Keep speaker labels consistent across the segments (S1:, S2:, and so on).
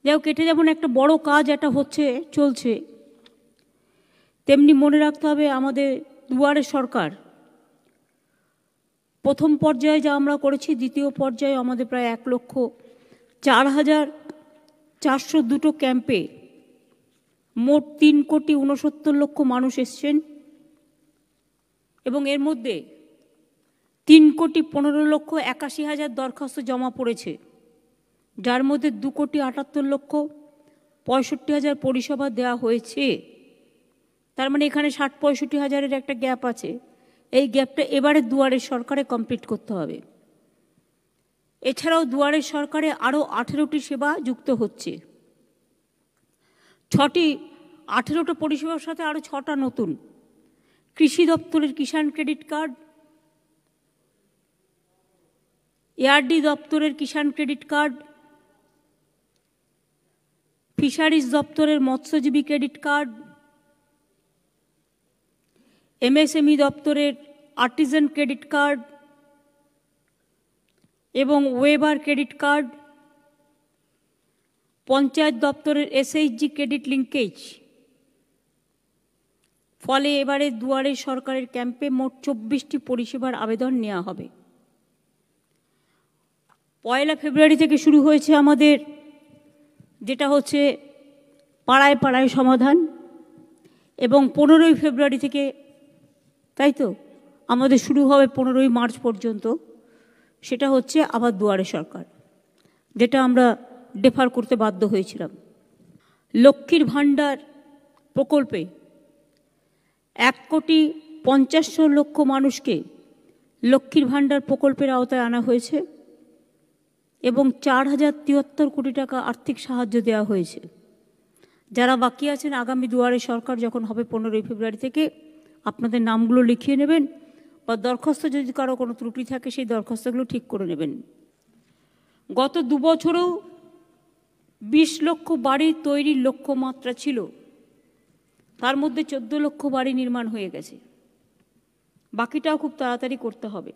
S1: যাই হোক, এটা যেমন একটা বড় কাজ এটা হচ্ছে চলছে, তেমনি মনে রাখতে হবে আমাদের দুয়ারে সরকার প্রথম পর্যায়ে যা আমরা করেছি, দ্বিতীয় পর্যায়ে আমাদের প্রায় 1,04,402 ক্যাম্পে মোট 3,69,00,000 মানুষ এসছেন এবং এর মধ্যে 3,15,81,000 দরখাস্ত জমা পড়েছে, যার মধ্যে 2,78,65,000 পরিষেবা দেওয়া হয়েছে। তার মানে এখানে 60-65,000-এর একটা গ্যাপ আছে। এই গ্যাপটা এবারে দুয়ারের সরকারে কমপ্লিট করতে হবে। এছাড়াও দুয়ারের সরকারে আরও 18টি সেবা যুক্ত হচ্ছে। 18টা পরিষেবার সাথে আরও 6টা নতুন। কৃষি দপ্তরের কিষাণ ক্রেডিট কার্ড, এআরডি দপ্তরের কিষাণ ক্রেডিট কার্ড, ফিশারিজ দপ্তরের মৎস্যজীবী ক্রেডিট কার্ড, এমএসএমই দপ্তরের আর্টিজান ক্রেডিট কার্ড এবং ওয়েবার ক্রেডিট কার্ড, পঞ্চায়েত দপ্তরের এসএইচজি ক্রেডিট লিঙ্কেজ। ফলে এবারে দুয়ারে সরকারের ক্যাম্পে মোট 24টি পরিষেবার আবেদন নেওয়া হবে। 1 ফেব্রুয়ারি থেকে শুরু হয়েছে আমাদের যেটা হচ্ছে পাড়ায় পাড়ায় সমাধান, এবং 15 ফেব্রুয়ারি থেকে, তাই তো, আমাদের শুরু হবে 15 মার্চ পর্যন্ত, সেটা হচ্ছে আবার দুয়ারে সরকার, যেটা আমরা ডেফার করতে বাধ্য হয়েছিলাম। লক্ষ্মীর ভাণ্ডার প্রকল্পে 1,50,00,000 মানুষকে লক্ষ্মীর ভাণ্ডার প্রকল্পের আওতায় আনা হয়েছে এবং 4,073 কোটি টাকা আর্থিক সাহায্য দেওয়া হয়েছে। যারা বাকি আছেন, আগামী দুয়ারে সরকার যখন হবে 15 ফেব্রুয়ারি থেকে, আপনাদের নামগুলো লিখিয়ে নেবেন, বা দরখাস্ত যদি কারো কোনো ত্রুটি থাকে সেই দরখাস্তগুলো ঠিক করে নেবেন। গত 2 বছরেও 20 লক্ষ বাড়ি তৈরির লক্ষ্যমাত্রা ছিল, তার মধ্যে 14 লক্ষ বাড়ি নির্মাণ হয়ে গেছে। বাকিটাও খুব তাড়াতাড়ি করতে হবে।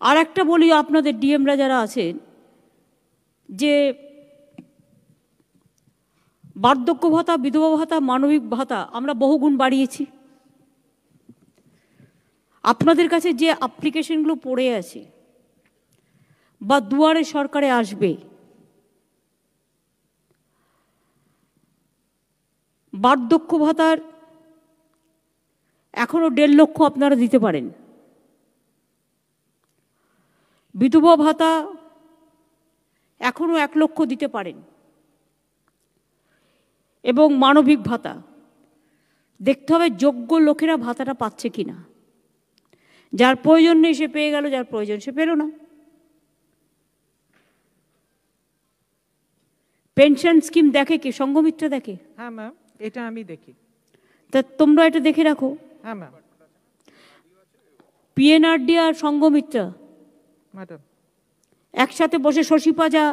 S1: আর একটা বলি আপনাদের ডিএমরা যারা আছেন, যে বার্ধক্য ভাতা, বিধবা ভাতা, মানবিক ভাতা আমরা বহুগুণ বাড়িয়েছি। আপনাদের কাছে যে অ্যাপ্লিকেশনগুলো পড়ে আছে বা দুয়ারে সরকারে আসবে, বার্ধক্য ভাতার এখনো 1.5 লক্ষ আপনারা দিতে পারেন, বিধবা ভাতা এখনো 1 লক্ষ দিতে পারেন, এবং মানবিক ভাতা দেখতে হবে যোগ্য লোকেরা ভাতাটা পাচ্ছে কিনা। যার প্রয়োজন নেই সে পেয়ে গেল, যার প্রয়োজন সে পেল না। পেনশন স্কিম দেখে কি? সংঘমিত্রা দেখে?
S2: হ্যাঁ ম্যাম, এটা আমি দেখি।
S1: তা তোমরা এটা দেখে রাখো।
S2: হ্যাঁ ম্যাম।
S1: পিএনআরডি আর সংঘমিত্রা
S2: ম্যাডাম
S1: একসাথে বসে, শশী পাজা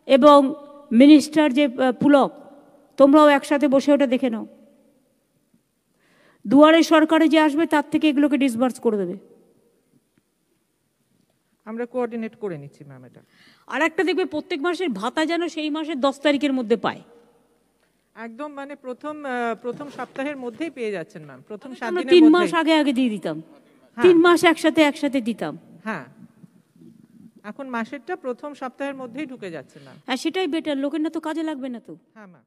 S1: এবং মিনিস্টার যে পুলক, তোমরাও একসাথে বসে ওটা দেখে নাও। দুয়ারে সরকারে যে আসবে তার থেকে এগুলোকে ডিসবার্স করে দেবে।
S2: আমরা কোঅর্ডিনেট করে নিচ্ছি ম্যাম এটা।
S1: আর একটা দেখবে প্রত্যেক মাসের ভাতা যেন সেই মাসের 10 তারিখের মধ্যে পায়।
S2: একদম মানে প্রথম সপ্তাহের মধ্যেই পেয়ে যাচ্ছেন ম্যাম। প্রথম 7 দিনের মধ্যে।
S1: 3 মাস আগে দিয়ে দিতাম, 3 মাস একসাথে দিতাম।
S2: হ্যাঁ, এখন মাসেরটা প্রথম সপ্তাহের মধ্যেই ঢুকে যাচ্ছে ম্যাম।
S1: হ্যাঁ, সেটাই বেটার, লোকের না তো কাজে লাগবে না তো।
S2: হ্যাঁ ম্যাম।